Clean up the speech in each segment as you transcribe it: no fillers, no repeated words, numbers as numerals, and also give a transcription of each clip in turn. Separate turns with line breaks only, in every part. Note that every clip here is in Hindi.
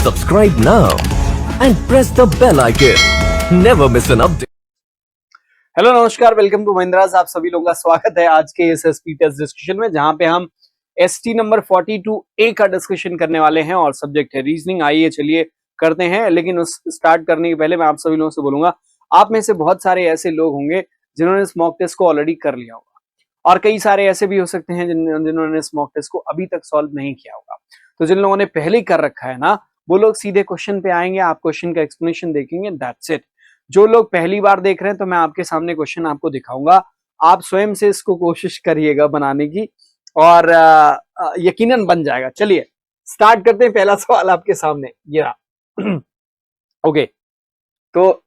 Subscribe now and press the bell icon. Never miss an update.
Hello नमस्कार, वेलकम टू महिंद्राज। आप सभी लोगों का स्वागत है आज के इस एसपी टेस्ट डिस्कशन में, जहां पे हम एसटी नंबर 42A का डिस्कशन करने वाले हैं और सब्जेक्ट है रीजनिंग। आइए चलिए करते हैं, लेकिन उस स्टार्ट करने के पहले मैं आप सभी लोगों से बोलूंगा, आप में से बहुत सारे ऐसे लोग होंगे जिन्होंने स्मॉक टेस्ट को ऑलरेडी कर लिया होगा, और कई सारे ऐसे भी हो सकते हैं जिन्होंने स्मॉक टेस्ट को अभी तक सॉल्व नहीं किया होगा। तो जिन लोगों ने पहले ही कर रखा है ना, वो लोग सीधे क्वेश्चन पे आएंगे, आप क्वेश्चन का एक्सप्लेनेशन देखेंगे, दैट्स इट। जो लोग पहली बार देख रहे हैं, तो मैं आपके सामने क्वेश्चन आपको दिखाऊंगा, आप स्वयं से इसको कोशिश करिएगा बनाने की और यकीनन बन जाएगा। चलिए स्टार्ट करते हैं। पहला सवाल आपके सामने ये रहा। ओके, तो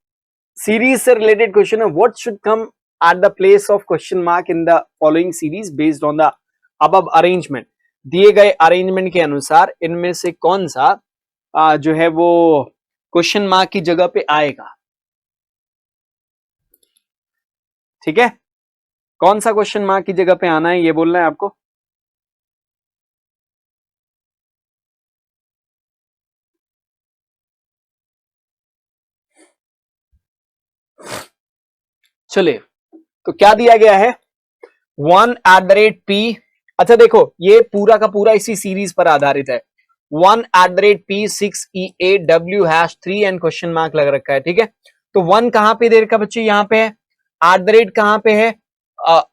सीरीज से रिलेटेड क्वेश्चन है, what should come at the place of question mark in the following series based on the above arrangement. दिए गए अरेंजमेंट के अनुसार इनमें से कौन सा जो है वो क्वेश्चन मार्क की जगह पे आएगा। ठीक है, कौन सा क्वेश्चन मार्क की जगह पे आना है ये बोलना है आपको। चलिए, तो क्या दिया गया है, 1@p। अच्छा देखो, ये पूरा का पूरा इसी सीरीज पर आधारित है। 1@p 6EAW#3 and question mark लग रखा है। ठीक है, तो 1 कहां पे दे रखा बच्चे, यहां पे है। @ कहां पे है,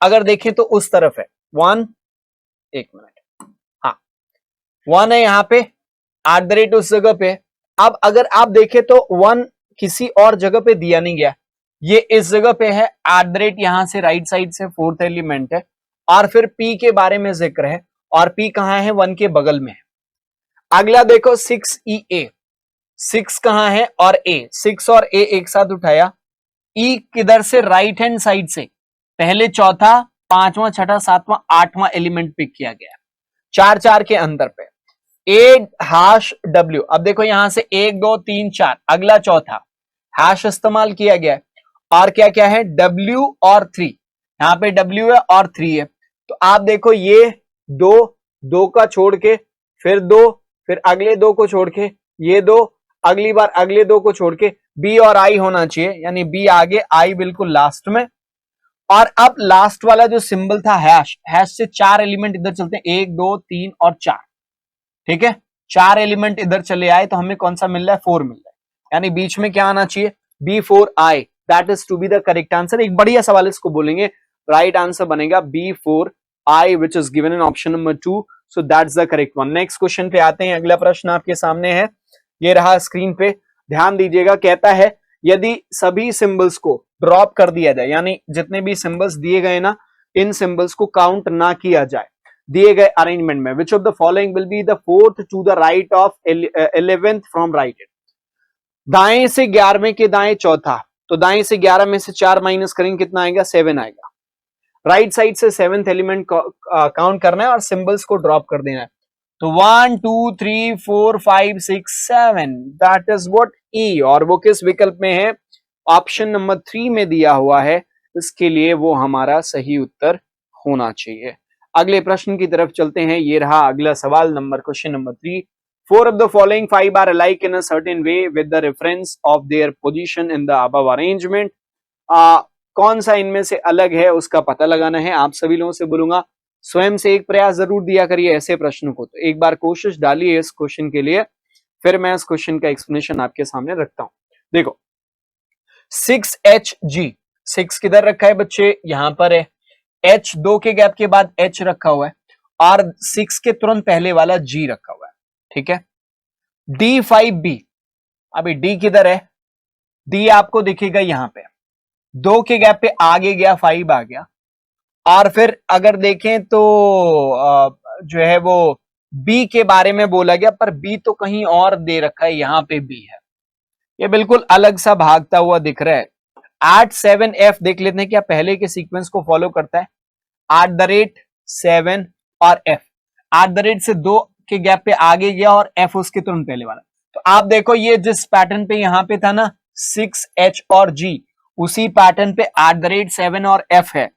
अगर देखें तो उस तरफ है 1, एक मिनट, हाँ 1 है यहां पे, @ उस जगह पे। अब अगर आप देखें तो 1 किसी और जगह पे दिया नहीं गया, ये इस जगह पे है। @ यहां से राइट साइड से 4th एलिमेंट है, और फिर p के बारे में जिक्र है, और p कहां है, 1 के बगल में है। अगला देखो 6EA, 6 कहां है और a, 6 और a एक साथ उठाया, e किधर से, राइट हैंड साइड से, पहले चौथा, पांचवा, छठा, सातवां, आठवां एलिमेंट पिक किया गया, 4 के अंतर पे। A#W, अब देखो यहां से 1 2 3 4, अगला चौथा हैश इस्तेमाल किया गया है, और क्या क्या है, W और 3, यहां पे W है और 3 है। तो आप देखो ये दो का छोड़ के, फिर 2, फिर अगले 2 को छोड़ के ये 2, अगली बार अगले 2 को छोड़ के B और I होना चाहिए, यानी B आगे, I बिल्कुल लास्ट में। और अब लास्ट वाला जो सिंबल था हैश, हैश से 4 एलिमेंट इधर चलते हैं, 1 2 3 और 4। ठीक है, 4 एलिमेंट इधर चले आए, तो हमें कौन सा मिल रहा है, 4 मिल रहा है, यानी बीच में क्या आना चाहिए, B4I, that is to be the correct answer. एक बढ़िया सवाल इसको बोलेंगे, राइट आंसर बनेगा B4I which is given in option number 2, so that's the correct one. Next question पे आते हैं। अगला प्रश्न आपके सामने है, ये रहा स्क्रीन पे, ध्यान दीजिएगा। कहता है यदि सभी सिंबल्स को ड्रॉप कर दिया जाए, यानी जितने भी सिंबल्स दिए गए ना, इन सिंबल्स को काउंट ना किया जाए दिए गए अरेंजमेंट में, which of the following will be the 4th to the right of 11th from right. दाएं से 11वें के दाएं चौथा, तो दाएं से 11 में से 4 माइनस करेंगे, कितना आएगा, 7 आएगा। राइट साइड से 7th एलिमेंट काउंट करना है और सिंबल्स को ड्रॉप कर देना है। तो 1 2 3 4 5 6 7, दैट इज व्हाट ई, और वो किस विकल्प में है, ऑप्शन नंबर 3 में दिया हुआ है, इसके लिए वो हमारा सही उत्तर होना चाहिए। अगले प्रश्न की तरफ चलते हैं। ये रहा अगला सवाल, question number 3। 4 of the following 5 are alike in a certain way with the reference of their position in the above arrangement। कौन सा इनमें से अलग है उसका पता लगाना है। आप सभी लोगों से बोलूंगा, स्वयं से एक प्रयास जरूर दिया करिए ऐसे प्रश्नों को, तो एक बार कोशिश डालिए इस क्वेश्चन के लिए, फिर मैं इस क्वेश्चन का एक्सप्लेनेशन आपके सामने रखता हूं। देखो 6HG, 6 किधर रखा है बच्चे, यहां पर है। H 2 के गैप के बाद H रखा हुआ है, और 6 के तुरंत पहले वाला G रखा हुआ है। ठीक है, D5B, अभी D किधर है, D आपको दिखेगा यहां पे, 2 के गैप पे आगे गया, 5 आ गया, और फिर अगर देखें तो जो है वो B के बारे में बोला गया, पर B तो कहीं और दे रखा है, यहां पे B है, ये बिल्कुल अलग सा भागता हुआ दिख रहा है। @7F देख लेते हैं क्या पहले के सीक्वेंस को फॉलो करता है, @7 और F, @ से 2 के गैप पे आगे गया और F उसके तुरंत पहले वाला। तो आप देखो ये जिस पैटर्न पे यहां पे था ना 6H और G, उसी पैटर्न पे @7 और F है।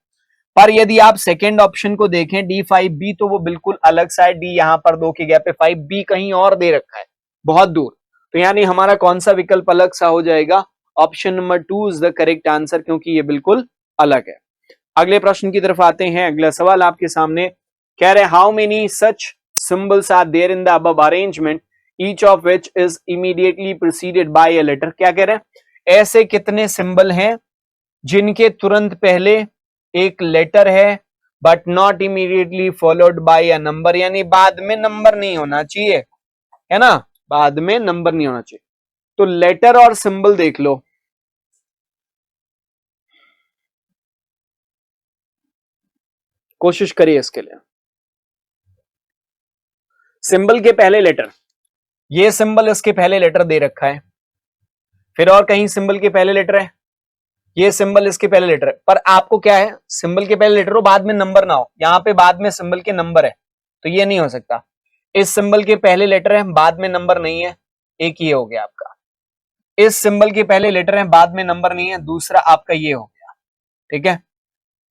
पर यदि आप सेकेंड ऑप्शन को देखें D5B, तो वो बिल्कुल अलग सा है। D यहां पर 2 के गैप पे, 5B कहीं और दे रखा है, बहुत दूर। तो यानी हमारा कौन सा विकल्प अलग सा हो जाएगा? Option number 2 is the correct answer, क्योंकि ये बिल्कुल अलग है। अगले प्रश्न की तरफ आते हैं। अगला सवाल आपके सामने कह रहे how many such symbols are there in the above arrangement each of which is immediately preceded by a letter. क्या कह रहे हैं? ऐसे कितने सिंबल हैं जिनके तुरंत पहले एक लेटर है but not immediately followed by a number, यानी बाद में नंबर नहीं होना चाहिए, है ना, बाद में नंबर नहीं होना चाहिए। तो लेटर और सिंबल देख लो। कोशिश करिए इसके लिए। सिंबल के पहले लेटर, ये सिंबल इसके पहले लेटर दे रखा है, फिर और कहीं सिंबल के पहले लेटर है, ये सिंबल इसके पहले लेटर है, पर आपको क्या है, सिंबल के पहले लेटर हो बाद में नंबर ना हो। यहां पे बाद में सिंबल के नंबर है, तो ये नहीं हो सकता। इस सिंबल के पहले लेटर है, बाद में नंबर नहीं है, एक ये हो गया आपका। इस सिंबल के पहले लेटर है, बाद में नंबर नहीं है, दूसरा आपका ये हो गया। ठीक है,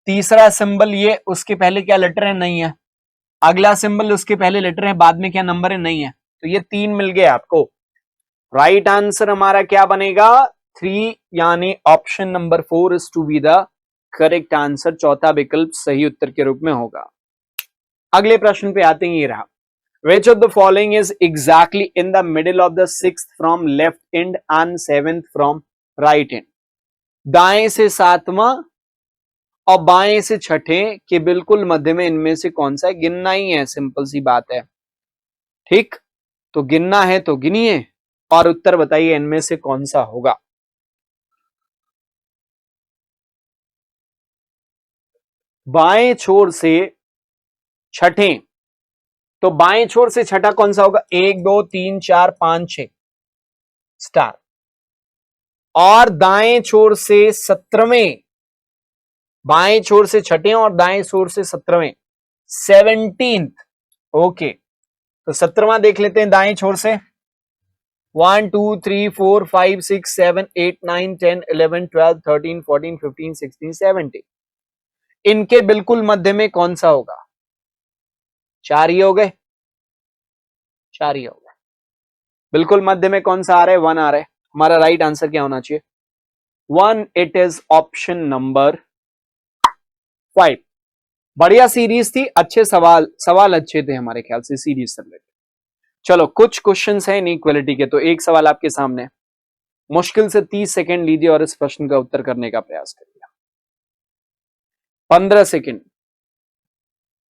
तीसरा सिंबल ये, उसके पहले क्या लेटर है, नहीं है। अगला सिंबल उसके पहले लेटर है, बाद में क्या नंबर है, नहीं है। तो ये 3 मिल गए आपको। राइट आंसर हमारा क्या बनेगा? 3, यानी option number 4 is to be the correct answer. चौथा विकल्प सही उत्तर के रूप में होगा। अगले प्रश्न पे आते हैं, ये रहा। Which of the following is exactly in the middle of the 6th from left end and 7th from right end? दाएं से 7वां और बाएं से छठे के बिल्कुल मध्य में इनमें से कौन सा है? गिनना ही है, सिंपल सी बात है। ठीक, तो गिनना है तो गिनिए और उत्तर बताइए इनमें से कौन सा होगा। बाएं छोर से छठे, तो बाएं छोर से छठा कौन सा होगा? 1 2 3 4 5 6 स्टार। और दाएं छोर से 17वें, बाएं छोर से छठे और दाएं छोर से 17वें 17th। ओके, तो 17वां देख लेते हैं दाएं छोर से। 1 2 3 4 5 6 7 8 9 10 11 12 13 14 15 16 17। इनके बिल्कुल मध्य में कौन सा होगा? 4 ही हो गए, 4 ही हो गए। बिल्कुल मध्य में कौन सा आ रहा है? 1 आ रहा है। हमारा राइट आंसर क्या होना चाहिए? 1। It is option number 5। बढ़िया सीरीज थी, अच्छे सवाल अच्छे थे हमारे ख्याल से सीरीज से रिलेटेड। चलो कुछ क्वेश्चंस हैं इनइक्वालिटी के, तो एक सवाल आपके सामने, मुश्किल से 30 सेकंड लीजिए और इस प्रश्न का उत्तर करने का प्रयास करिए। 15 सेकंड,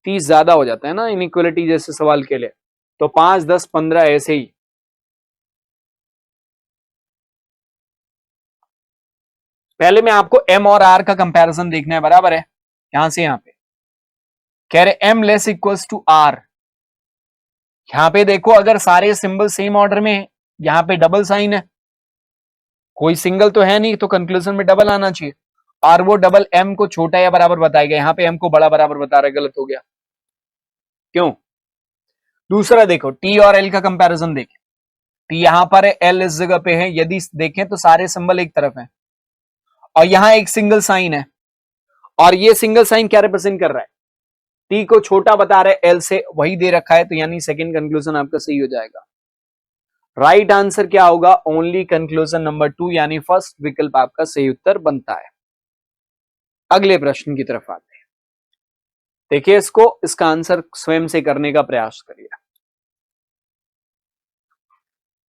30 ज्यादा हो जाता है ना इनइक्वालिटी जैसे सवाल के लिए, तो 5 10 15 ऐसे ही। पहले में आपको एम और आर का कंपैरिजन देखना है, बराबर है। यहां से यहां पे कह रहे M less equals to R. यहां पे देखो अगर सारे सिंबल सेम ऑर्डर में, यहां पे डबल साइन है, कोई सिंगल तो है नहीं, तो कंक्लूजन में डबल आना चाहिए, और वो डबल एम को छोटा या बराबर बताएगा। यहां पे एम को बड़ा बराबर बता रहा है, गलत हो गया। क्यों? दूसरा देखो टी और एल का कंपैरिजन देखें, टी यहां पर है, एल इस जगह पे है। यदि देखें तो सारे सिंबल एक तरफ हैं और यहां एक सिंगल साइन है, और ये सिंगल साइन क्या रिप्रेजेंट कर रहा है? टी को छोटा बता रहे एल से, वही दे रखा है, तो यानी सेकंड कंक्लूजन आपका सही हो जाएगा। राइट आंसर क्या होगा? ओनली कंक्लूजन नंबर 2, यानी फर्स्ट विकल्प आपका सही उत्तर बनता है। अगले प्रश्न की तरफ आते हैं, देखिए इसको, इसका आंसर स्वयं से करने का प्रयास करिए।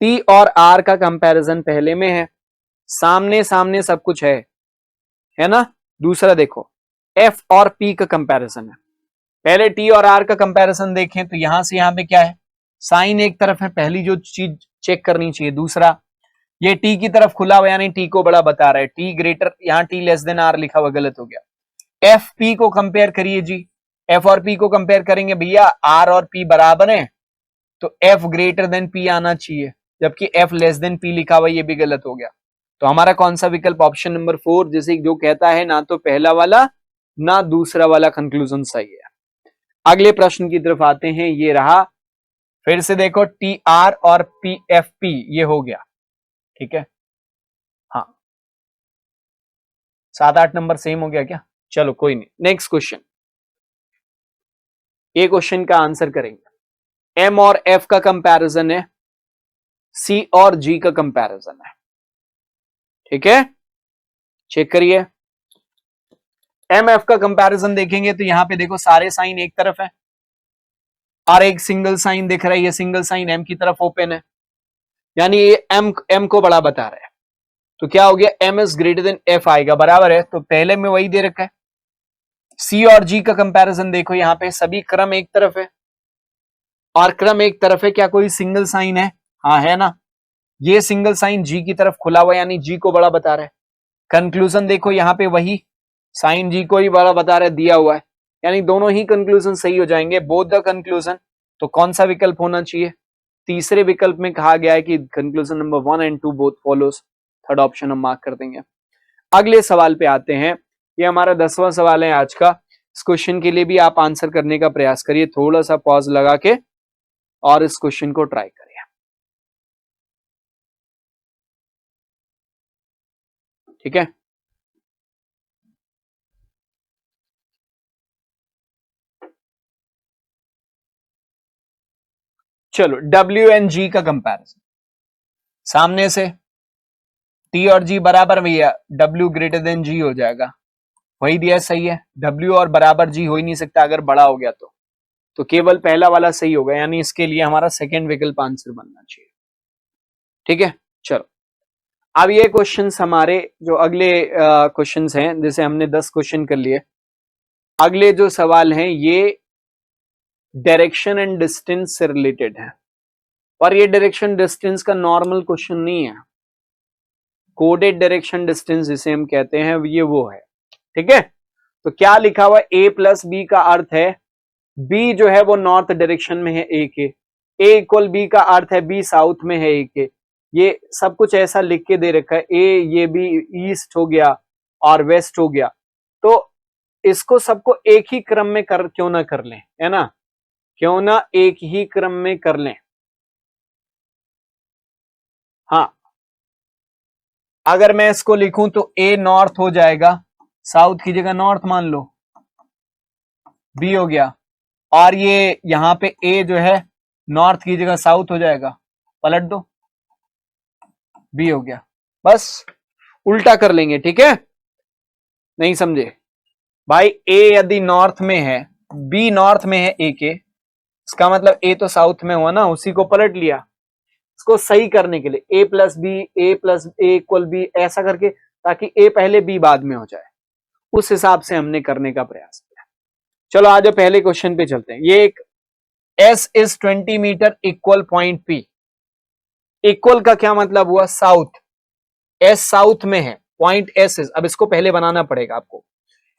टी और आर का कंपैरिजन पहले में है, सामने सामने सब कुछ है ना। दूसरा देखो एफ और पी का कंपैरिजन है। पहले टी और आर का कंपैरिजन देखें तो यहां से यहां पे क्या है? साइन एक तरफ है, पहली जो चीज चेक करनी चाहिए। दूसरा ये टी की तरफ खुला हुआ, यानी टी को बड़ा बता रहा है। टी ग्रेटर, यहां टी लेस देन आर लिखा हुआ, गलत हो गया। एफ पी को कंपेयर करिए जी, एफ और पी को कंपेयर करेंगे भैया, आर और पी बराबर है, तो एफ ग्रेटर देन पी आना चाहिए, जबकि एफ लेस देन पी लिखा हुआ, ये भी गलत हो गया। तो हमारा कौन सा विकल्प? ऑप्शन नंबर 4, जैसे जो कहता है ना तो पहला वाला ना दूसरा वाला कंक्लूजन सही है। अगले प्रश्न की तरफ आते हैं, ये रहा। फिर से देखो टी आर और पी एफ पी, ये हो गया, ठीक है। हाँ 7 8 नंबर सेम हो गया क्या? चलो कोई नहीं, नेक्स्ट क्वेश्चन। ये क्वेश्चन का आंसर करेंगे। एम और एफ का कंपैरिजन है, सी और जी का कंपैरिजन है। ठीक है, चेक करिए। एम एफ का कंपैरिजन देखेंगे तो यहां पे देखो सारे साइन एक तरफ है और एक सिंगल साइन दिख रहा है, ये सिंगल साइन एम की तरफ ओपन है, यानी ये एम को बड़ा बता रहा है। तो क्या हो गया, M is greater than F आएगा, बराबर है। तो पहले में वही दे रखा है। सी और जी का कंपैरिजन देखो, यहां पे सभी क्रम एक तरफ है और क्रम एक तरफ है, क्या कोई सिंगल साइन है? हाँ है ना, ये सिंगल साइन जी की तरफ खुला हुआ, यानी जी को बड़ा बता रहा है। कंक्लूजन देखो, यहां पे वही साइन जी को ही बड़ा बता रहा है, दिया हुआ है, यानी दोनों ही कंक्लूजन सही हो जाएंगे, बोथ द कंक्लूजन। तो कौन सा विकल्प होना चाहिए? तीसरे विकल्प में कहा गया है कि conclusion number 1 and 2 both follows, third option हम मार्क कर देंगे। अगले सवाल पे आते हैं, ये हमारा 10वां सवाल है आज का। इस क्वेश्चन के लिए भी आप आंसर करने का प्रयास करिए, थोड़ा सा पॉज लगा के और इस क्वेश्चन को ट्राई करिए। ठीक है, चलो डब्ल्यू एंड जी का कंपैरिजन। सामने से टी और जी बराबर भैया, डब्ल्यू ग्रेटर देन जी हो जाएगा, वही दिया सही है। डब्ल्यू और बराबर जी हो ही नहीं सकता अगर बड़ा हो गया तो केवल पहला वाला सही होगा, यानी इसके लिए हमारा सेकंड विकल्प आंसर बनना चाहिए। ठीक है, चलो अब ये क्वेश्चंस हमारे जो अगले क्वेश्चंस हैं, जैसे हमने 10 क्वेश्चन कर लिए, अगले जो सवाल हैं ये डायरेक्शन एंड डिस्टेंस से रिलेटेड है, और ये डायरेक्शन डिस्टेंस का नॉर्मल क्वेश्चन नहीं है, कोडेड डायरेक्शन डिस्टेंस जिसे हम कहते हैं ये वो है। ठीक है, तो क्या लिखा हुआ ए प्लस बी का अर्थ है बी जो है वो नॉर्थ डायरेक्शन में है ए के, ए इक्वल बी का अर्थ है बी साउथ में है ए के, ये सब कुछ ऐसा लिख के दे रखा है। ए ये भी ईस्ट हो गया और वेस्ट हो गया, तो इसको सबको एक ही क्रम में कर क्यों ना कर लें, है ना, क्यों ना एक ही क्रम में कर लें। हाँ, अगर मैं इसको लिखूं तो ए नॉर्थ हो जाएगा, साउथ की जगह नॉर्थ मान लो, बी हो गया, और ये यहां पे ए जो है नॉर्थ की जगह साउथ हो जाएगा, पलट दो, बी हो गया। बस उल्टा कर लेंगे, ठीक है, नहीं समझे भाई, ए यदि नॉर्थ में है, बी नॉर्थ में है ए के, इसका मतलब ए तो साउथ में हुआ ना, उसी को पलट लिया। इसको सही करने के लिए ए प्लस ए इक्वल बी ऐसा करके, ताकि ए पहले बी बाद में हो जाए, उस हिसाब से हमने करने का प्रयास किया। चलो आज पहले क्वेश्चन पे चलते हैं। ये एक S is 20 metre equal point P, equal का क्या मतलब हुआ, साउथ, एस साउथ में है, पॉइंट एस इज, अब इसको पहले बनाना पड़ेगा आपको,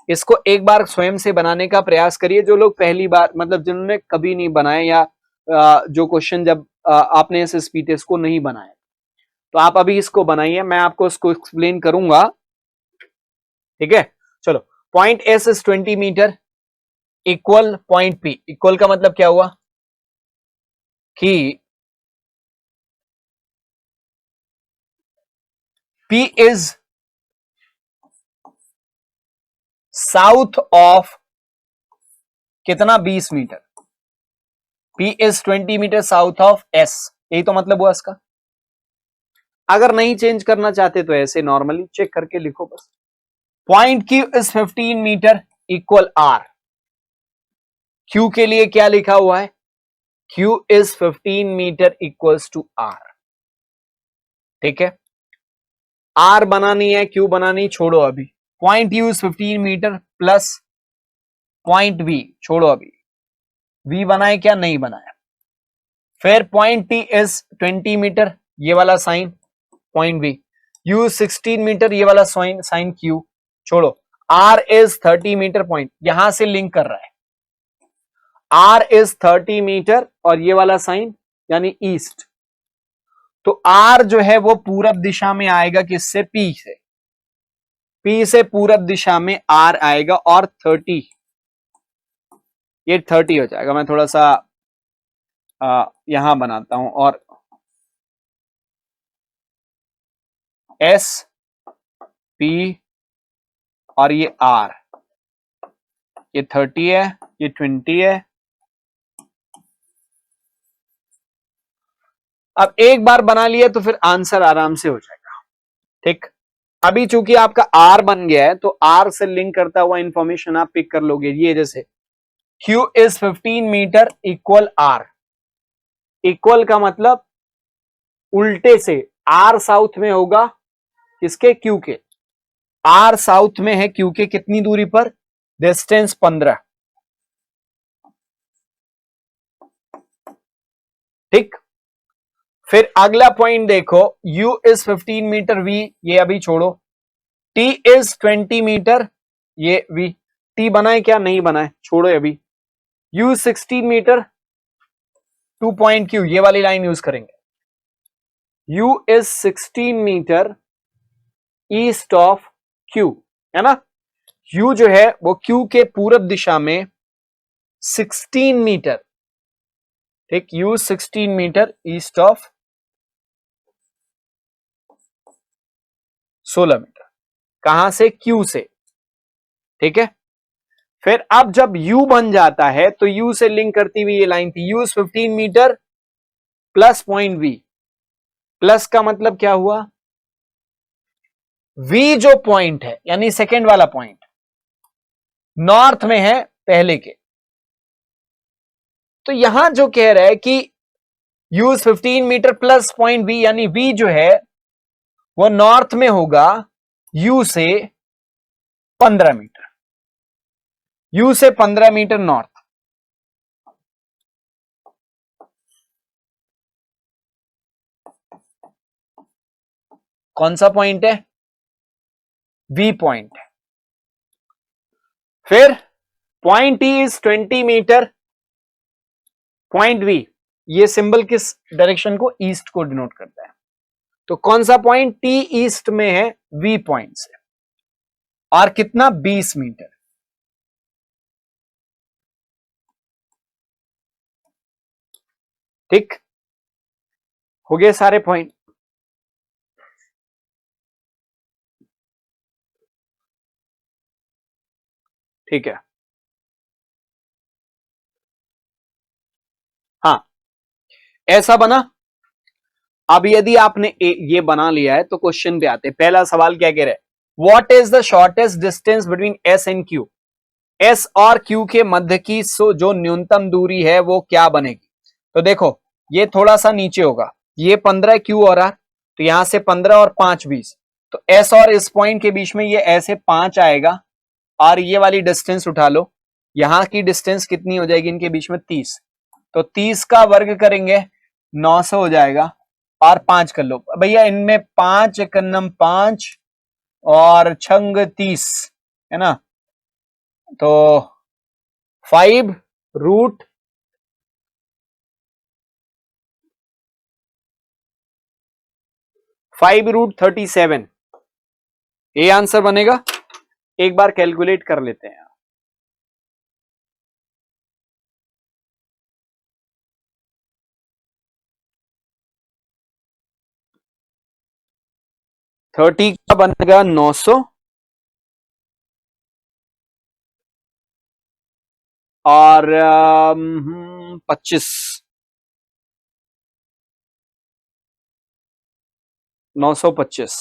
इसको एक बार स्वयं से बनाने का प्रयास करिए, जो लोग पहली बार मतलब जिन्होंने कभी नहीं बनाए, या जो क्वेश्चन जब आपने इस टेस्ट को नहीं बनाया, तो आप अभी इसको बनाइए, मैं आपको इसको एक्सप्लेन करूंगा। ठीक है, चलो point S is 20 metre equal point P, equal का मतलब क्या हुआ कि पी इज साउथ ऑफ कितना, 20 metre, P is 20 metre south of S, यही तो मतलब हुआ इसका। अगर नहीं चेंज करना चाहते तो ऐसे नॉर्मली चेक करके लिखो बस, point Q is 15 metre equal R, Q के लिए क्या लिखा हुआ है, Q is 15 metre equals to R. ठीक है, आर बनानी है, क्यू बनानी छोड़ो अभी, point U is 15 metre plus point V छोड़ो अभी, वी बनाए क्या, नहीं बनाया, फिर पॉइंट टी इज 20 मीटर, ये वाला sign point V, U 16 metre, ये वाला साइन क्यू छोड़ो, आर इज 30 मीटर, पॉइंट यहां से लिंक कर रहा है, आर इज 30 मीटर और ये वाला साइन यानी ईस्ट, तो आर जो है वो पूरब दिशा में आएगा, किससे, पी से, पी से पूरब दिशा में आर आएगा, और 30 ये 30 हो जाएगा। मैं थोड़ा सा यहां बनाता हूं, और एस पी और ये आर, ये 30 है, ये 20 है, अब एक बार बना लिया तो फिर आंसर आराम से हो जाएगा। ठीक, अभी चूंकि आपका आर बन गया है तो आर से लिंक करता हुआ इंफॉर्मेशन आप पिक कर लोगे। ये जैसे Q is 15 metre equal R, equal का मतलब उल्टे से आर साउथ में होगा किसके, Q के। आर साउथ में है Q के कितनी दूरी पर, डिस्टेंस 15। ठीक, फिर अगला पॉइंट देखो, U इज 15 मीटर, V ये अभी छोड़ो, T इज 20 मीटर, ये V, T बनाए क्या नहीं बनाए छोड़ो अभी, U 16 मीटर, 2 पॉइंट Q, ये वाली लाइन यूज करेंगे। U is 16 metre east of Q, है ना। U जो है वो Q के पूरब दिशा में 16 मीटर, ठीक, U 16 metre east of 16 metre, कहां से, Q से। ठीक है, फिर अब जब U बन जाता है तो U से लिंक करती हुई ये लाइन थी, U 15 metre plus point V, plus का मतलब क्या हुआ, V जो पॉइंट है यानी सेकेंड वाला पॉइंट नॉर्थ में है पहले के, तो यहां जो कह रहा है कि U 15 metre plus point V, यानी V जो है वो नॉर्थ में होगा U से 15 मीटर, U से 15 मीटर नॉर्थ। कौन सा पॉइंट है, V पॉइंट है। फिर point T is 20 metre, point V, ये सिंबल किस डायरेक्शन को, ईस्ट को डिनोट करता है, तो कौन सा पॉइंट, T ईस्ट में है V पॉइंट से, और कितना 20 मीटर। ठीक, हो गए सारे पॉइंट। ठीक है, हाँ ऐसा बना। अब यदि आपने ये बना लिया है तो क्वेश्चन पे आते हैं। पहला सवाल क्या कह रहा है, what is the shortest distance between S and Q, S और Q के मध्य की जो न्यूनतम दूरी है वो क्या बनेगी। तो देखो ये थोड़ा सा नीचे होगा, ये 15 Q और R, तो यहां से 15 और 5 20, तो S और इस पॉइंट के बीच में ये ऐसे 5 आएगा, और ये वाली डिस्टेंस उठा लो, यहां की डिस्टेंस कितनी हो जाएगी इनके बीच में, 30, तो 30 का वर्ग करेंगे 900 हो जाएगा, और 5 कर लो भैया, इनमें 5 एकन्नम 5 और छंग 30 है ना, तो 5 रूट 37, ये आंसर बनेगा। एक बार कैलकुलेट कर लेते हैं, 30 का बनेगा 900 और 25, 925,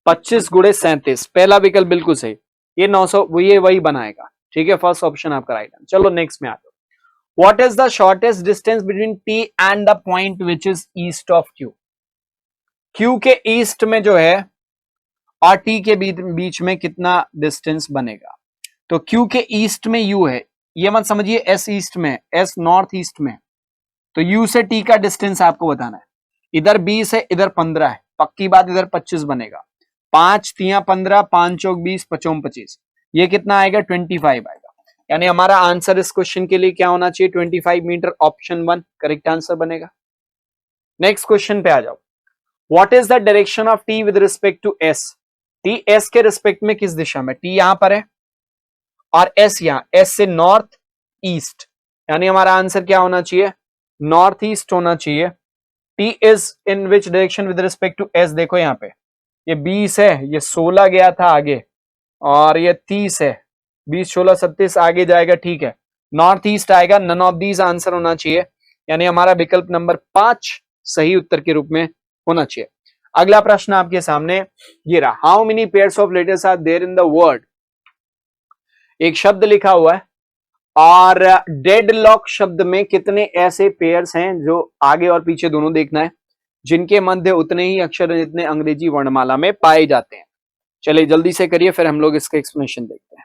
25 गुणे 37, पहला विकल्प बिल्कुल सही, ये 900 ये वही बनाएगा। ठीक है, फर्स्ट ऑप्शन आपका राइट है। चलो नेक्स्ट में आ जाओ, what is the shortest distance between T and the point which is east of Q, Q के ईस्ट में जो है और T के बीच में कितना डिस्टेंस बनेगा। तो Q के ईस्ट में U है, ये मत समझिए S ईस्ट में, S नॉर्थ ईस्ट में, तो U से T का डिस्टेंस आपको बताना है। इधर 20 है, इधर 15 है, पक्की बात इधर 25 बनेगा, 5 3 15, 5 चौक 20, 5 25, ये कितना आएगा 25 आएगा। यानी हमारा आंसर इस क्वेश्चन के लिए क्या होना चाहिए, 25 मीटर, ऑप्शन 1 करेक्ट आंसर बनेगा। नेक्स्ट क्वेश्चन पे आ जाओ, what is the direction of T with respect to S, T S के रिस्पेक्ट में किस दिशा में, T यहां पर है और S यहां, S से नॉर्थ ईस्ट, यानी हमारा आंसर क्या होना चाहिए, नॉर्थ ईस्ट होना चाहिए। T is in which direction with respect to S, देखो यहाँ पे ये 20 है, ये 16 गया था आगे, और ये 30 है, 20 16 37 आगे जाएगा, ठीक है। नॉर्थ ईस्ट आएगा, नन ऑफ दीज आंसर होना चाहिए, यानी हमारा विकल्प नंबर 5 सही उत्तर के रूप में होना चाहिए। अगला प्रश्न आपके सामने ये रहा, how many pairs of letters are there in the word. एक शब्द लिखा हुआ है और डेडलॉक शब्द में कितने ऐसे पेयर्स हैं, जो आगे और पीछे दोनों देखना है, जिनके मध्य उतने ही अक्षर हैं जितने अंग्रेजी वर्णमाला में पाए जाते हैं। चलिए जल्दी से करिए, फिर हम लोग इसका एक्सप्लेनेशन देखते हैं।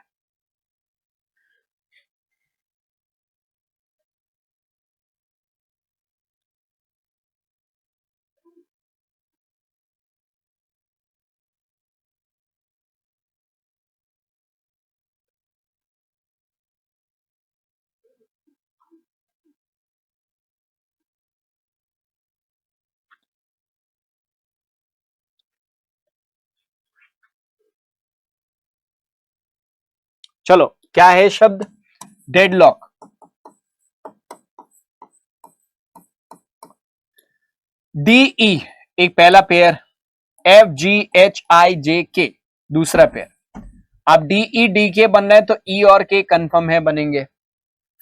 चलो, क्या है शब्द डेडलॉक। DE एक पहला पेयर, FGHIJK दूसरा पेयर। अब DEDK बनना है तो E और K कंफर्म है, बनेंगे।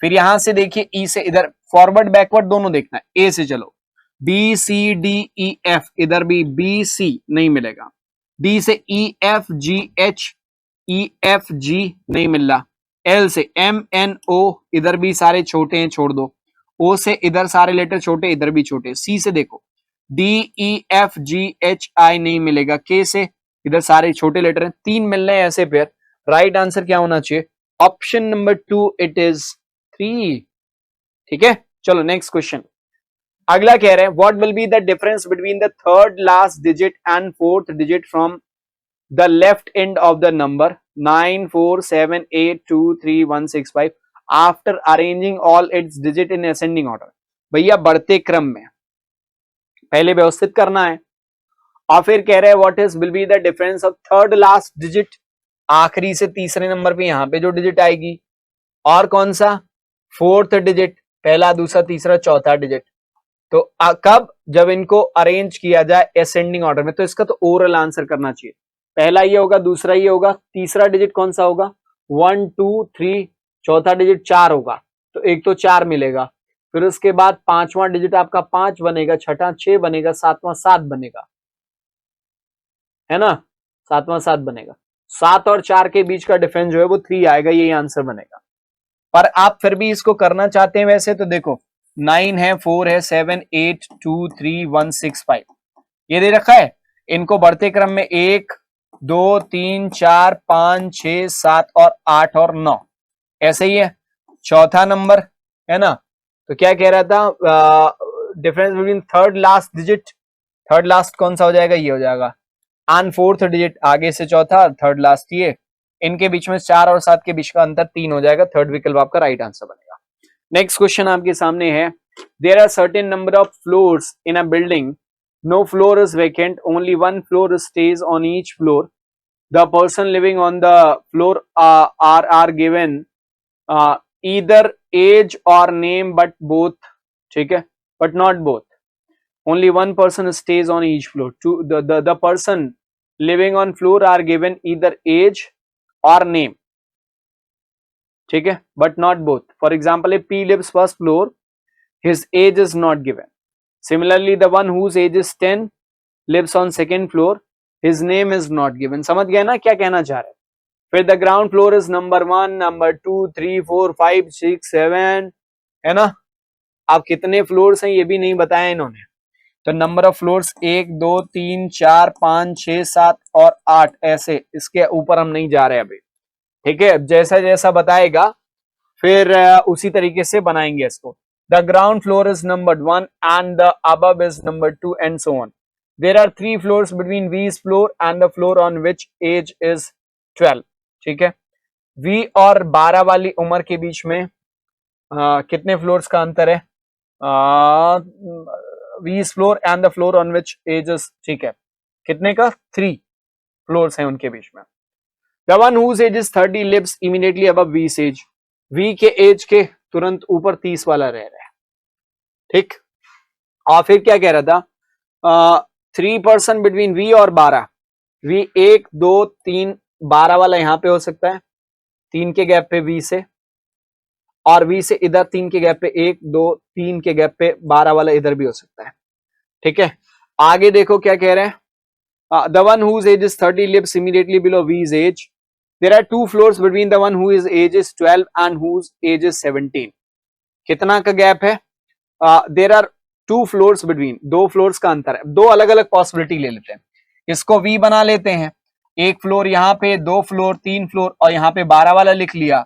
फिर यहां से देखिए E से इधर फॉरवर्ड बैकवर्ड दोनों देखना है। A से चलो, BCDEF, इधर भी BC नहीं मिलेगा। D से EFGHEFG नहीं मिल रहा। L से MNO, इधर भी सारे छोटे हैं, छोड़ दो। O से इधर सारे लेटर छोटे, इधर भी छोटे। C से देखो, DEFGHI नहीं मिलेगा। K से इधर सारे छोटे लेटर हैं, 3 मिल रहे हैं ऐसे पेयर। राइट आंसर क्या होना चाहिए? Option number 2, it is 3। ठीक है, चलो नेक्स्ट क्वेश्चन। अगला कह रहे हैं, what will be the difference between the third last digit and fourth digit from the left end of the number 9 4 7 8 2 3 1 6 5 after arranging all it's digit in ascending order. भैया बढ़ते क्रम में पहले व्यवस्थित करना है। और फिर कह रहे हैं what is will be the difference of third last digit, आखिरी से तीसरे नंबर पे यहां पे जो डिजिट आएगी, और कौन सा फोर्थ डिजिट, पहला दूसरा तीसरा चौथा डिजिट। तो कब, जब इनको अरेंज किया जाए असेंडिंग ऑर्डर में। तो इसका तो ओरल आंसर करना चाहिए। पहला ये होगा, दूसरा ये होगा, तीसरा डिजिट कौन सा होगा, 1 2 3, चौथा डिजिट 4 होगा, तो एक तो 4 मिलेगा। फिर उसके बाद पांचवां डिजिट आपका 5 बनेगा, छठा 6 बनेगा, सातवां 7 बनेगा, है ना, सातवां 7 बनेगा। 7 और 4 के बीच का डिफरेंस जो है वो 3 आएगा, यही आंसर बनेगा। पर आप फिर भी इसको करना चाहते हैं वैसे तो देखो, 9 है, 4 है, 7 8 2 3 1 6 5 ये दे रखा है। इनको बढ़ते क्रम में 1 2 3 4 5 6 7 और 8 और 9 ऐसे ही है। चौथा नंबर है ना, तो क्या कह रहा था, difference between third last digit, third last कौन सा हो जाएगा, ये हो जाएगा। एंड फोर्थ डिजिट, आगे से चौथा, थर्ड लास्ट ये, इनके बीच में 4 और 7 के बीच का अंतर 3 हो जाएगा। थर्ड विकल्प आपका राइट आंसर बनेगा। नेक्स्ट क्वेश्चन आपके सामने है, there are certain number of floors in a building, no floor is vacant, only one floor stays on each floor, the person living on the floor are given either age or name but both, ठीक है, but not both, only one person stays on each floor. The person living on floor are given either age or name, ठीक है, but not both. For example, if P lives first floor, his age is not given. Similarly, the one whose age is 10 lives on second floor, his name is not given. समझ गया ना क्या कहना चाह रहे हैं? फिर the ground floor is number 1, number 2, 3, 4, 5, 6, 7, है ना। आप कितने फ्लोर्स हैं ये भी नहीं बताया इन्होंने, तो नंबर ऑफ फ्लोर्स 1 2 3 4 5 6 7 और 8 ऐसे, इसके ऊपर हम नहीं जा रहे अभी, ठीक है। जैसा जैसा बताएगा फिर उसी तरीके से बनाएंगे इसको। The ground floor is number 1 and the above is number 2 and so on. There are 3 floors between V's floor and the floor on which age is 12, ठीक है। वी और 12 वाली उम्र के बीच में कितने फ्लोर्स का अंतर है, V's floor and the floor on which ages, ठीक है, कितने का, 3 फ्लोर्स हैं उनके बीच में। The one whose age is 30 lives immediately above V's age, V के एज के तुरंत ऊपर 30 वाला रह रहा है, ठीक। और फिर क्या कह रहा था, 3 पर्सन बिटवीन वी और 12, वी 1 2 3, 12 वाला यहां पे हो सकता है, 3 के गैप पे V से, और V से इधर 3 के गैप पे 1 2 3 के गैप पे 12 वाला इधर भी हो सकता है। ठीक है, आगे देखो क्या कह रहे हैं, the one whose age is 30 lives immediately below V's age. There are 2 floors between the one whose age is 12 and whose age is 17. कितना का गैप है? There are 2 floors between, 2 floors का अंतर है। दो अलग अलग पॉसिबिलिटी ले लेते हैं, इसको V बना लेते हैं, एक फ्लोर यहाँ पे, 2 फ्लोर, 3 फ्लोर, और यहाँ पे 12 वाला लिख लिया,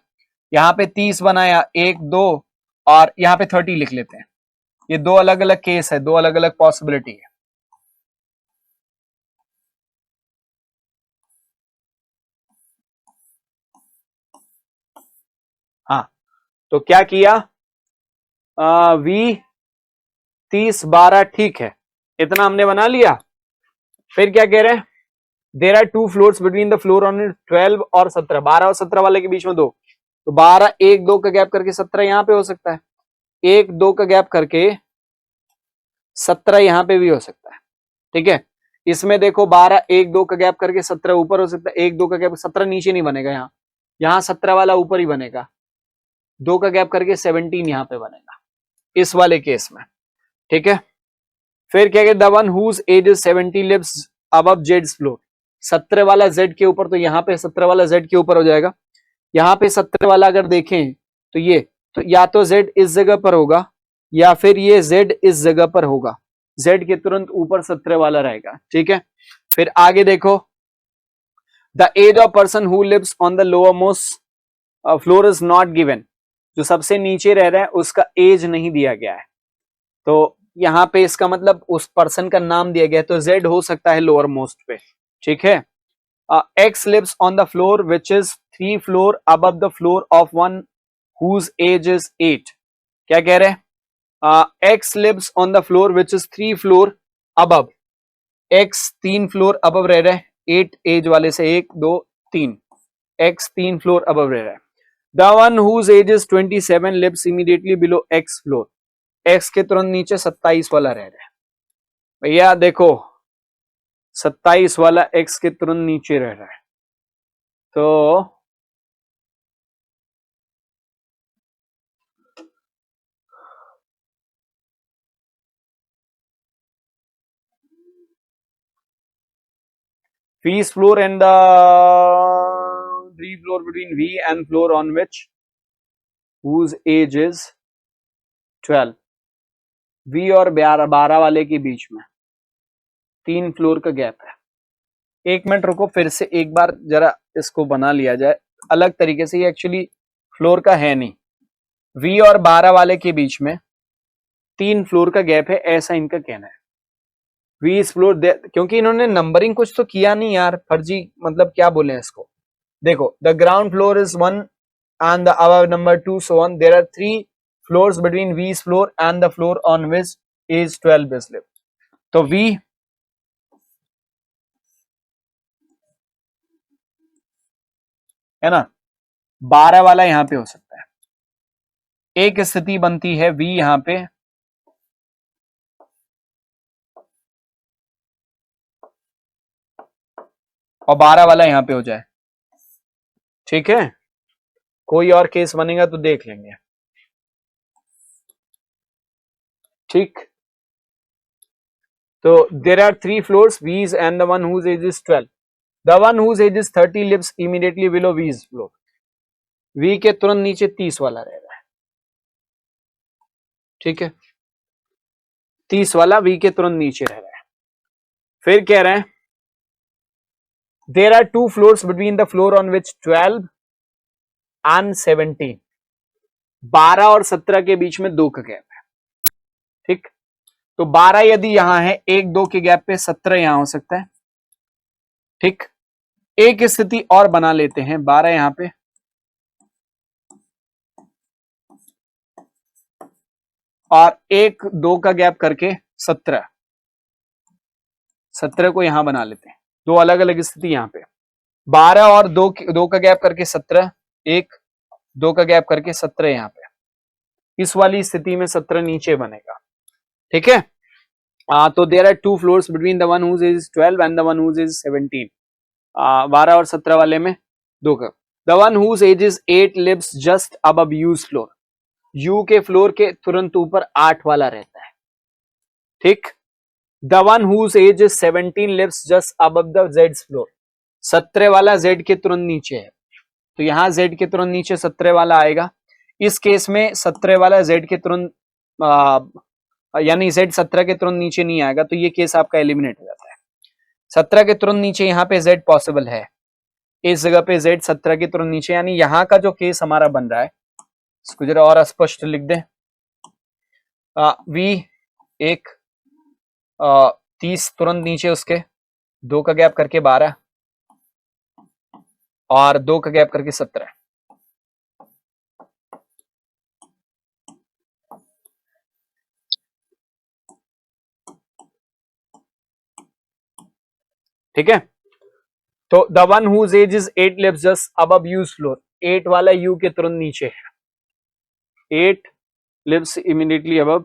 यहाँ पे 30 बनाया, 1 2, और यहाँ पे 30 लिख लेते हैं। ये दो अलग अलग केस है, दो अलग अलग पॉसिबिलिटी है। हाँ, तो क्या किया, V 30 12 ठीक है, इतना हमने बना लिया। फिर क्या कह रहे हैं, there are 2 floors between the floor on 12 और 17, 12 और 17 वाले के बीच में 2, तो 12 1 2 का गैप करके 17 यहां पे हो सकता है, 1 2 का गैप करके 17 यहां पे भी हो सकता है। ठीक है, इसमें देखो 12 1 2 का गैप करके 17 ऊपर हो सकता है, 1 2 का गैप, 17 नीचे नहीं बनेगा, यहाँ 17 वाला ऊपर ही बनेगा, 2 का गैप करके 17 यहां पे बनेगा इस वाले केस में। ठीक है, फिर क्या कहते, the one whose age is 70 lives above जेड्स फ्लोर, 17 वाला जेड के ऊपर, तो यहाँ पे 17 वाला जेड के ऊपर हो जाएगा। यहाँ पे 17 वाला अगर देखें तो ये, तो या तो जेड इस जगह पर होगा या फिर ये जेड इस जगह पर होगा, जेड के तुरंत ऊपर 17 वाला रहेगा। ठीक है, फिर आगे देखो, the age of person who lives on the lower most floor is not given, जो सबसे नीचे रह रहा है उसका एज नहीं दिया गया है, तो यहाँ पे इसका मतलब उस पर्सन का नाम दिया गया है, तो जेड हो सकता है लोअर मोस्ट पे। ठीक है, X lives on the floor which is 3 floor above the floor of one whose age is 8, क्या कह रहे हैं, X lives on the floor which is 3 floor above, X 3 floor above रह रहा है 8 एज वाले से, 1 2 3, एक्स 3 फ्लोर अबव रह रहा है। The one whose age is 27 lives immediately below X floor, X के तुरंत नीचे 27 वाला रह रहा है। भैया देखो 27 वाला एक्स के तुरंत नीचे रह रहा है, तो V's floor and the 3 floor between V and floor on which whose age is 12, V और 12 वाले के बीच में 3 फ्लोर का गैप है। एक मिनट रुको, फिर से एक बार जरा इसको बना लिया जाए अलग तरीके से, ये एक्चुअली फ्लोर का है नहीं, V और 12 वाले के बीच में 3 फ्लोर का गैप है, ऐसा इनका कहना है। V इस फ्लोर, क्योंकि इन्होंने नंबरिंग कुछ तो किया नहीं यार, फर्जी, मतलब क्या बोले इसको, देखो the ground floor is 1 and the above number 2 so on, there are 3 floors between V's floor and the floor on which is 12 is lived, तो V है ना, 12 वाला यहां पे हो सकता है, एक स्थिति बनती है V यहां पे, और 12 वाला यहां पे हो जाए। ठीक है, कोई और केस बनेगा तो देख लेंगे। ठीक, तो there are 3 floors V's and the one whose age is 12, the one whose age is 30 lives immediately below V's floor, V के तुरंत नीचे 30 वाला रह रहा है। ठीक है, 30 वाला V के तुरंत नीचे रह रहा है। फिर कह रहे हैं there are 2 floors between the floor on which 12 and 17, 12 और 17 के बीच में 2 का गैप है। ठीक, तो 12 यदि यहां है, 1 2 के गैप पे 17 यहां हो सकता है। ठीक, एक स्थिति और बना लेते हैं, 12 यहां पे, और 1 2 का गैप करके 17 को यहां बना लेते हैं, दो अलग अलग स्थिति यहां पे, 12 और 2 का गैप करके 17, 1 2 का गैप करके 17 यहां पे, इस वाली स्थिति में 17 नीचे बनेगा। ठीक है, तो there are 2 floors between the one whose is 12 and the one whose is 17, 12 और 17 वाले में 2 का, the one whose age is 8 lives just above U's floor, U के फ्लोर के तुरंत ऊपर 8 वाला रहता है, ठीक। The one whose age is 17 lives just above the जेड्स फ्लोर, 17 वाला जेड के तुरंत नीचे है, तो यहां जेड के तुरंत नीचे 17 वाला आएगा। इस केस में 17 वाला जेड के तुरंत यानी जेड 17 के तुरंत नीचे नहीं आएगा, तो ये केस आपका एलिमिनेट हो जाता है। 17 के तुरंत नीचे यहाँ पे जेड पॉसिबल है, इस जगह पे जेड 17 के तुरंत नीचे, यानी यहाँ का जो केस हमारा बन रहा है, इसको जरा और स्पष्ट लिख दें। वी एक 30 तुरंत नीचे उसके, 2 का गैप करके 12 और 2 का गैप करके 17। ठीक है, तो the one whose age is 8 lives just above U's floor, 8 वाला यू के तुरंत नीचे है, 8 lives immediately above,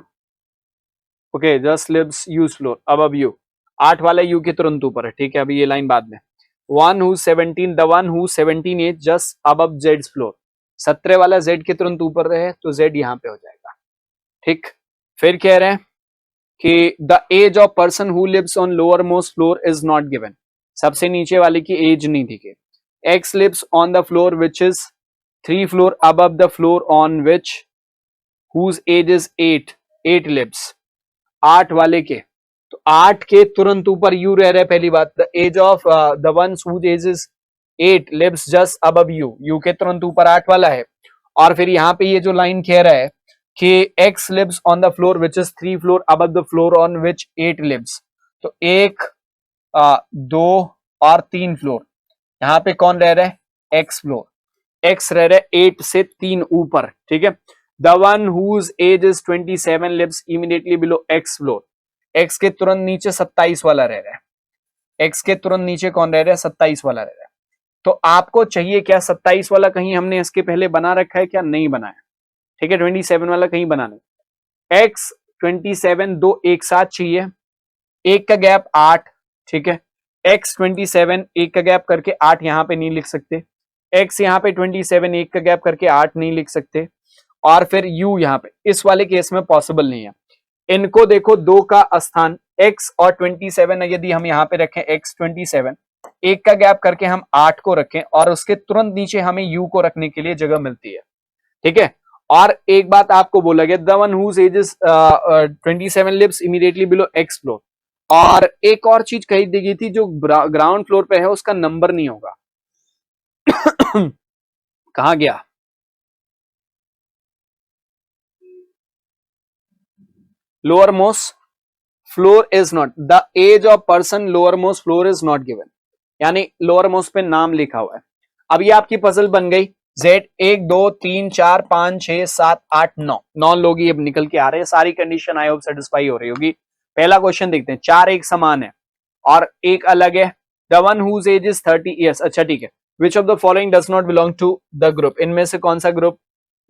okay, just lives U's floor above U, 8 वाला यू के तुरंत ऊपर है, ठीक है। अभी ये लाइन बाद में। One whose 17, the one whose 17 age just above जेड्स फ्लोर, 17 वाला जेड के तुरंत ऊपर है, तो जेड यहां पे हो जाएगा, ठीक। फिर कह रहे हैं कि the age of person who lives on lower most floor is not given, सबसे नीचे वाले की एज नहीं दी गई। X lives on the floor which is 3 floor above the floor on which whose age is 8 lives, 8 वाले के, तो 8 के तुरंत ऊपर यू रह रहा है, पहली बात। The age of the ones whose age is 8 lives just above U, U के तुरंत ऊपर 8 वाला है। और फिर यहाँ पे ये जो लाइन कह रहा है कि x lives on the floor which is 3 floor above the floor on which 8 lives, तो 1 2 और 3 फ्लोर, यहाँ पे कौन रह रहा है, x फ्लोर, x रह रहा है 8 से 3 ऊपर, ठीक है। The one whose age is 27 lives immediately below x floor, x के तुरंत नीचे 27 वाला रह रहा है, x के तुरंत नीचे कौन रह रहा है, 27 वाला रह रहा है। तो आपको चाहिए क्या, 27 वाला कहीं हमने इसके पहले बना रखा है क्या, नहीं बनाया, ठीक है। 27 वाला कहीं बनाना, x 27 दो एक साथ चाहिए, एक का गैप 8, ठीक है। x 27 एक का गैप करके 8 यहां पे नहीं लिख सकते, x यहां पे 27 एक का गैप करके 8 नहीं लिख सकते, और फिर u यहां पे इस वाले केस में पॉसिबल नहीं है। इनको देखो, 2 का स्थान x और 27 यदि हम यहां पे रखें, x 27 एक का गैप करके हम 8 को रखें, और उसके तुरंत नीचे हमें u को रखने के लिए जगह मिलती है, ठीक है। और एक बात आपको बोला गया, the one whose age is 27 lives immediately below X floor, और एक और चीज कही दी गई थी, जो ग्राउंड फ्लोर पे है उसका नंबर नहीं होगा। कहा गया, lower most floor is not, the age of person lower most floor is not given, यानी लोअर मोस्ट पे नाम लिखा हुआ है। अब ये आपकी पजल बन गई, Z 1 2 3 4 5 6 7 8 9 लोग ये निकल के आ रहे हैं, सारी कंडीशन आई होप सेटिस्फाई हो रही होगी। पहला क्वेश्चन देखते हैं, 4 एक समान है और एक अलग है। The one whose age is 30 years, अच्छा ठीक है। Which of the following does not belong to the group, इनमें से कौन सा ग्रुप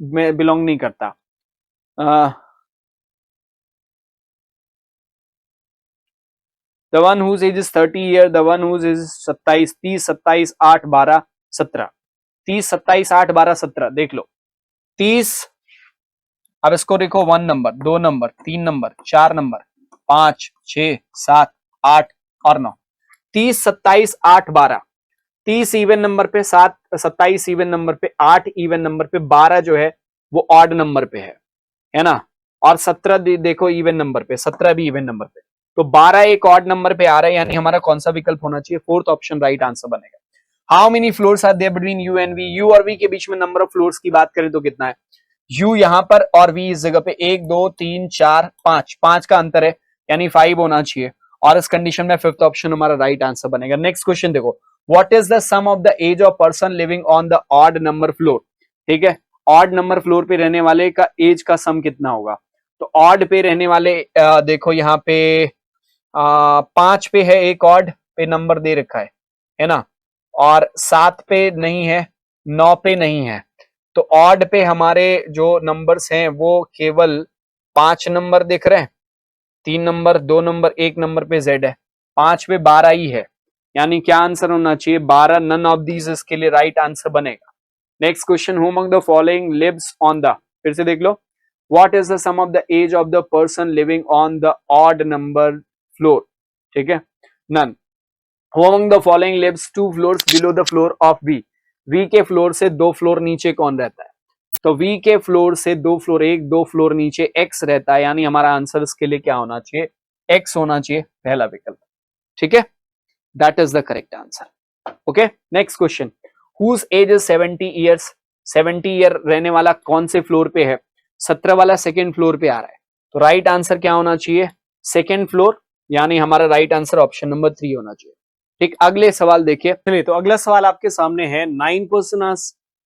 में बिलोंग नहीं करता। The one whose age is 30 year, the one whose age 27 30 27 8 12 17, 30 27 8 12 17, देख लो 30, अब इसको देखो 1 नंबर 2 नंबर 3 नंबर 4 नंबर 5 6 7 8 और 9, 30 27 8 12, 30 इवन नंबर पे, 7 27 इवन नंबर पे, 8 इवन नंबर पे, 12 जो है वो ऑड नंबर पे है ना, और 17 देखो इवन नंबर पे, 17 भी इवन नंबर पे, तो 12 एक ऑड नंबर पे आ रहा है, यानी हमारा कौन सा विकल्प होना चाहिए, फोर्थ ऑप्शन राइट आंसर बनेगा। How many floors are there between you and we, you और वी के बीच में नंबर ऑफ फ्लोर्स की बात करें तो कितना है, यू यहां पर और वी इस जगह पे 1 2 3 4 5, 5 का अंतर है, यानी 5 होना चाहिए, और इस कंडीशन में फिफ्थ ऑप्शन हमारा राइट आंसर बनेगा। नेक्स्ट क्वेश्चन देखो, what is the sum of the age of person living on the odd number floor, ठीक है। ऑड नंबर फ्लोर पे रहने वाले का एज का सम कितना होगा, तो ऑड पे रहने वाले देखो यहाँ पे 5 पे है, एक ऑड पे नंबर दे रखा है ना, और 7 पे नहीं है, 9 पे नहीं है, तो ऑड पे हमारे जो नंबर्स हैं वो केवल 5 नंबर दिख रहे हैं, 3 नंबर 2 नंबर 1 नंबर पे जेड है, 5 पे 12 ही है, यानी क्या आंसर होना चाहिए 12, नन ऑफ दीज इसके लिए राइट आंसर बनेगा। Next question, who among the following lives on the, फिर से देख लो, what is the sum of the age of the person living on the odd number floor, ठीक है, none. Who among the following lives 2 floors below the floor of V, V के फ्लोर से 2 फ्लोर नीचे कौन रहता है, तो वी के फ्लोर से 2 फ्लोर, 1-2 फ्लोर नीचे एक्स रहता है, यानी हमारा आंसर इसके लिए क्या होना चाहिए, एक्स होना चाहिए, पहला विकल्प, ठीक है, that is the correct answer. Okay, next question, whose age is 70 years, 70 year रहने वाला कौन से फ्लोर पे है, 17 वाला सेकेंड फ्लोर पे आ रहा है, तो राइट आंसर क्या होना चाहिए, सेकेंड फ्लोर, यानी हमारा राइट आंसर ऑप्शन नंबर 3 होना चाहिए। ठीक, अगले सवाल देखिए, चलिए तो अगला सवाल आपके सामने है, 9 person are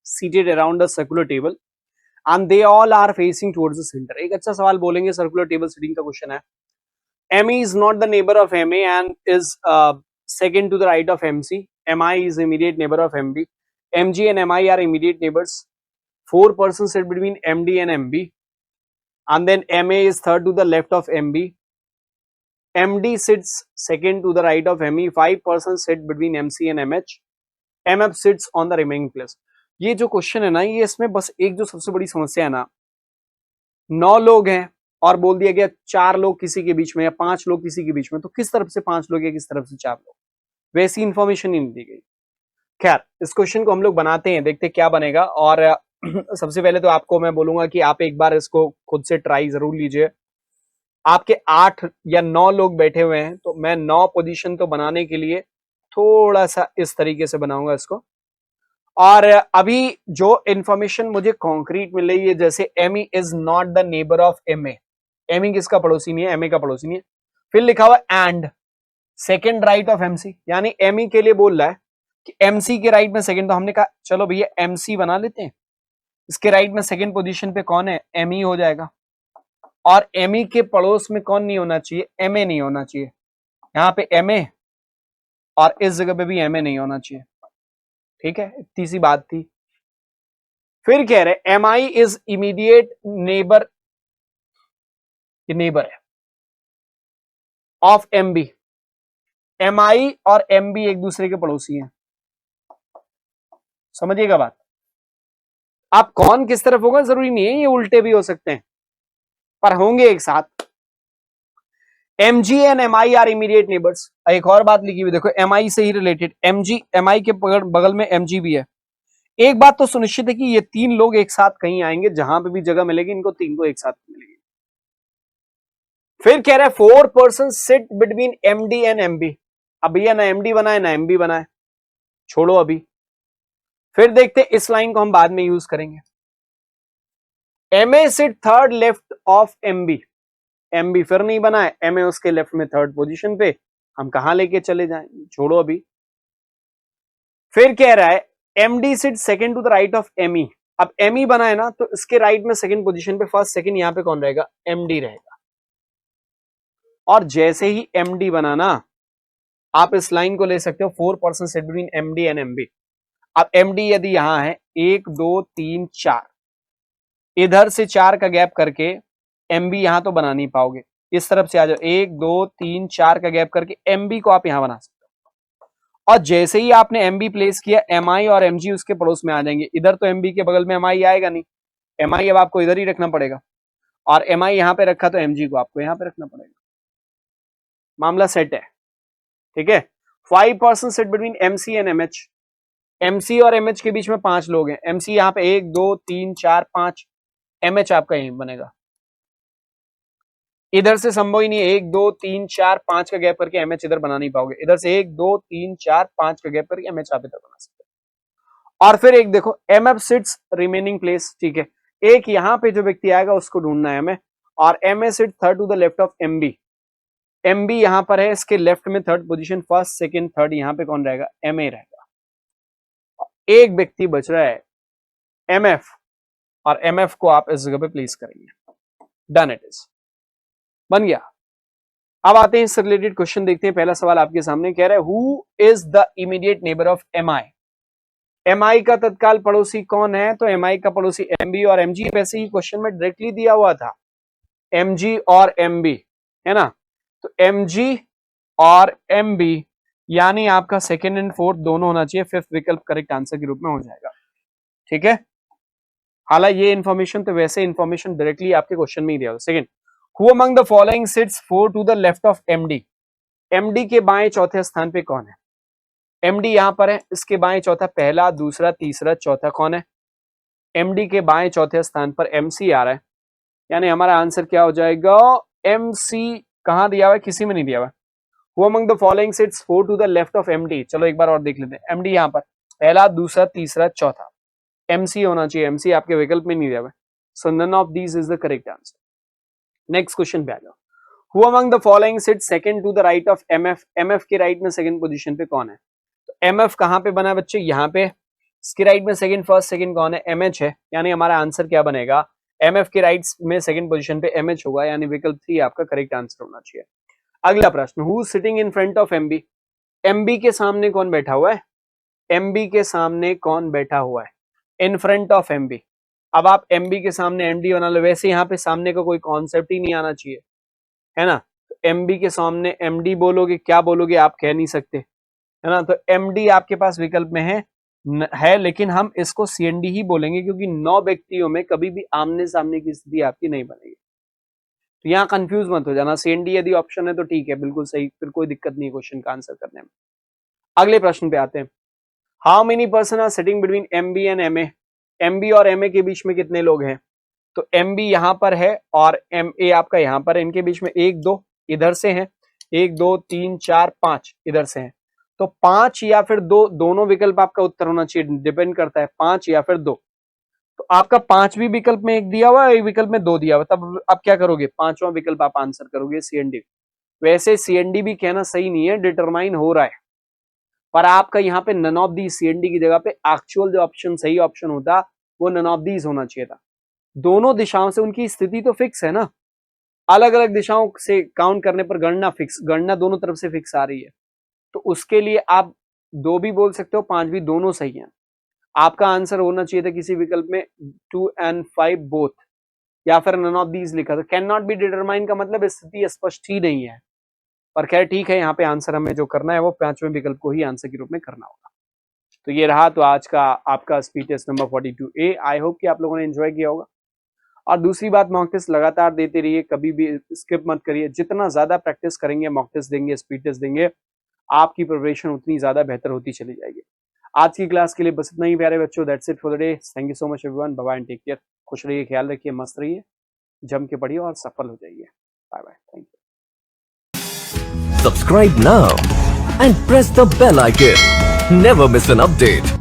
seated around the circular table and they all are facing towards the center। एक अच्छा सवाल बोलेंगे, सर्कुलर टेबल सीटिंग का क्वेश्चन है। ME is not the neighbor of MA and is second to the right of MC. MI is immediate neighbor of MB. MG and MI are immediate neighbors. 4 persons sit between MD and MB, and then MA is third to the left of MB. MD sits second to the right of ME. 5 persons sit between MC and MH. MF sits on the remaining place। ये जो क्वेश्चन है ना, ये इसमें बस एक जो सबसे बड़ी समस्या है ना, 9 लोग हैं और बोल दिया गया 4 लोग किसी के बीच में या 5 लोग किसी के बीच में, तो किस तरफ से 5 लोग या किस तरफ से 4 लोग, वैसी इंफॉर्मेशन ही नहीं दी गई। खैर, इस क्वेश्चन को हम लोग बनाते हैं, देखते क्या बनेगा। और सबसे पहले तो आपको मैं बोलूंगा कि आप एक बार इसको खुद से ट्राई जरूर लीजिए। आपके 8 या 9 लोग बैठे हुए हैं, तो मैं 9 पोजीशन तो बनाने के लिए थोड़ा सा इस तरीके से बनाऊंगा इसको। और अभी जो इंफॉर्मेशन मुझे कॉन्क्रीट मिल रही है, जैसे MI is not the neighbour of MA, MI किसका पड़ोसी नहीं है, एमए का पड़ोसी नहीं है। फिर लिखा हुआ and second right of MC, यानी एमी के लिए बोल रहा है कि एमसी के राइट में सेकंड, तो हमने कहा चलो भैया एमसी बना लेते हैं, इसके राइट में सेकंड पोजीशन पे कौन है, एमई हो जाएगा। और एमई के पड़ोस में कौन नहीं होना चाहिए, एमए नहीं होना चाहिए, यहाँ पे एमए और इस जगह पे भी एमए नहीं होना चाहिए। ठीक है, इतनी सी बात थी। फिर कह रहे M I is immediate neighbour, ये नेबर है of M B, M I और एम बी एक दूसरे के पड़ोसी हैं, समझिएगा बात। आप कौन किस तरफ होगा जरूरी नहीं है, ये उल्टे भी हो सकते हैं, पर होंगे एक साथ। M G and M I are immediate neighbours. एक और बात लिखी हुई देखो, एम आई से ही related, M G M I के बगल में एम जी भी है। एक बात तो सुनिश्चित है कि ये 3 लोग एक साथ कहीं आएंगे, जहां पे भी जगह मिलेगी इनको 3 को एक साथ मिलेगी। फिर कह रहा है 4 person sit between MD and MB. अब भैया ना एमडी बनाए ना एमबी बनाए, छोड़ो अभी, फिर देखते इस लाइन को हम बाद में यूज करेंगे। MA sit third left of MB, MB फिर नहीं बनाए, एमए उसके लेफ्ट में थर्ड पोजीशन पे, हम कहां लेके चले जाएं, छोड़ो अभी। फिर कह रहा है MD sit second to the right of ME. अब एमई बना है ना, तो इसके राइट में सेकंड पोजीशन पे, फर्स्ट सेकंड यहां पे कौन रहेगा, एमडी रहेगा। और जैसे ही एमडी बना ना, आप इस लाइन को ले सकते हो 4 person sit between MD and MB. अब एमडी यदि यहां है 1 2 3 4, इधर से 4 का गैप करके एमबी यहां तो बना नहीं पाओगे, इस तरफ से आ जाओ, 1 2 3 4 का गैप करके एमबी को आप यहां बना सकते हो। और जैसे ही आपने एमबी प्लेस किया, एमआई और एमजी उसके पड़ोस में आ जाएंगे। इधर तो एमबी के बगल में एमआई आएगा नहीं, एमआई अब आपको इधर ही रखना पड़ेगा, और एमआई यहां पे रखा तो एमजी को आपको यहां पे रखना पड़ेगा। मामला सेट है, ठीक है। 5 person sit between MC and MH, MC और एमएच के बीच में 5 लोग हैं। एमसी यहाँ पे 1 2 3 4 5, एमएच आपका यहीं बनेगा। इधर से संभव ही नहीं है, 1 2 3 4 5 का गैप करके एमएच इधर बना नहीं पाओगे। इधर से 1 2 3 4 5 का गैप करके एमएच आप इधर बना सकते हो। और फिर एक देखो, एमएफ सिट्स रिमेनिंग प्लेस, ठीक है। एक यहाँ पे जो व्यक्ति आएगा उसको ढूंढना है हमें, और MA sit third to the left of MB. MB यहां पर है, इसके लेफ्ट में third position, first second third यहां पे कौन रहेगा, एमए रहेगा। एक व्यक्ति बच रहा है एमएफ, और एमएफ को आप इस जगह पे प्लेस करेंगे। डन, इट इज बन गया। अब आते हैं इससे रिलेटेड क्वेश्चन देखते हैं। पहला सवाल आपके सामने कह रहा है who is the immediate neighbour of MI. MI का तत्काल पड़ोसी कौन है, तो एमआई का पड़ोसी एमबी और एमजी। वैसे ही क्वेश्चन में डायरेक्टली दिया हुआ था एमजी और एमबी, है ना, तो एमजी और एमबी यानी आपका सेकेंड एंड फोर्थ दोनों होना चाहिए। फिफ्थ विकल्प करेक्ट आंसर के रूप में हो जाएगा। ठीक है। हालांकि ये इन्फॉर्मेशन तो वैसे इन्फॉर्मेशन डायरेक्टली आपके क्वेश्चन में ही दिया होगा। Second, who among the following sits 4 to the left of MD. MD के बाएं चौथे स्थान पे कौन है? एमडी यहां पर है, इसके बाएं चौथा, पहला, दूसरा, तीसरा, चौथा कौन है? एमडी के बाएं चौथे स्थान पर एमसी आ रहा है, यानी हमारा आंसर क्या हो जाएगा? एमसी। कहां दिया हुआ है? किसी में नहीं दिया हुआ। Who among the following sits 4 to the left of MD? चलो एक बार और देख लेते हैं। MD यहाँ पर पहला, दूसरा, तीसरा, चौथा, MC होना चाहिए। MC आपके विकल्प में नहीं दिया हुआ है, so none of these is the correct answer. Next question पे आ जाओ। Who among the following sits second to the right of MF? MF के राइट में सेकंड पोजीशन पे कौन है? तो MF कहां पे बना है बच्चे? यहाँ पे। इसके राइट में सेकंड, फर्स्ट सेकंड कौन है? MH है, यानी हमारा आंसर क्या बनेगा? MF के राइट में सेकंड पोजीशन पे MH होगा, यानी विकल्प 3 आपका करेक्ट आंसर होना चाहिए। अगला प्रश्न, who sitting in front of MB? MB के सामने कौन बैठा हुआ है? एमबी के सामने कौन बैठा हुआ है? In front of MB. अब आप एमबी के सामने एमडी बना लो, वैसे यहाँ पे सामने का कोई कॉन्सेप्ट ही नहीं आना चाहिए, है ना। एमबी के सामने एमडी बोलोगे, क्या बोलोगे आप कह नहीं सकते, है ना। तो एमडी आपके पास विकल्प में है, लेकिन हम इसको सीएनडी ही बोलेंगे, क्योंकि 9 व्यक्तियों में कभी भी आमने सामने की स्थिति आपकी नहीं बनेगी। तो यहाँ कंफ्यूज मत हो जाना। सीएनडी यदि ऑप्शन है तो ठीक है, बिल्कुल सही, फिर कोई दिक्कत नहीं क्वेश्चन का आंसर करने में। अगले प्रश्न पे आते हैं। How many person are sitting between MB and MA? MB और एमए के बीच में कितने लोग हैं? तो एमबी यहाँ पर है और एमए आपका यहाँ पर, इनके बीच में 1 2 इधर से हैं, 1 2 3 4 5 इधर से हैं। तो 5 या फिर 2, दोनों विकल्प आपका उत्तर होना चाहिए, डिपेंड करता है 5 या फिर 2। तो आपका 5वीं विकल्प में 1 दिया हुआ है, एक विकल्प में 2 दिया हुआ, तब आप क्या करोगे? 5वां विकल्प आप आंसर करोगे, सीएनडी। वैसे सीएनडी भी कहना सही नहीं है, डिटरमाइन हो रहा है, पर आपका यहाँ पे नन ऑफ दी, सीएनडी की जगह पे एक्चुअल जो ऑप्शन सही ऑप्शन होता वो नन ऑफ दीज होना चाहिए था। दोनों दिशाओं से उनकी स्थिति तो फिक्स है ना, अलग अलग दिशाओं से काउंट करने पर गणना फिक्स, गणना दोनों तरफ से फिक्स आ रही है, तो उसके लिए आप 2 भी बोल सकते हो, 5 भी, दोनों सही है। आपका आंसर होना चाहिए था किसी विकल्प में 2 and 5 बोथ, या फिर नन ऑफ दीज लिखा। तो कैन नॉट बी डिटरमाइन का मतलब स्थिति स्पष्ट ही नहीं है, पर खैर ठीक है, यहाँ पे आंसर हमें जो करना है वो 5वें विकल्प को ही आंसर के रूप में करना होगा। तो ये रहा तो आज का आपका speed test number 42A। I hope कि आप लोगों ने एंजॉय किया होगा। और दूसरी बात, मॉक टेस्ट लगातार देते रहिए, कभी भी स्किप मत करिए। जितना ज्यादा प्रैक्टिस करेंगे, मॉक टेस्ट देंगे, स्पीड टेस्ट देंगे, आपकी प्रिपरेशन उतनी ज्यादा बेहतर होती चली जाएगी। आज की क्लास के लिए बस इतना ही प्यारे बच्चों। That's it for the day. Thank you so much everyone. Bye bye and take care. खुश रहिए, ख्याल रखिए, मस्त रहिए, जम के पढ़िए और सफल हो जाइए। Bye bye, thank you.
Subscribe now and press the bell icon. Never miss an update.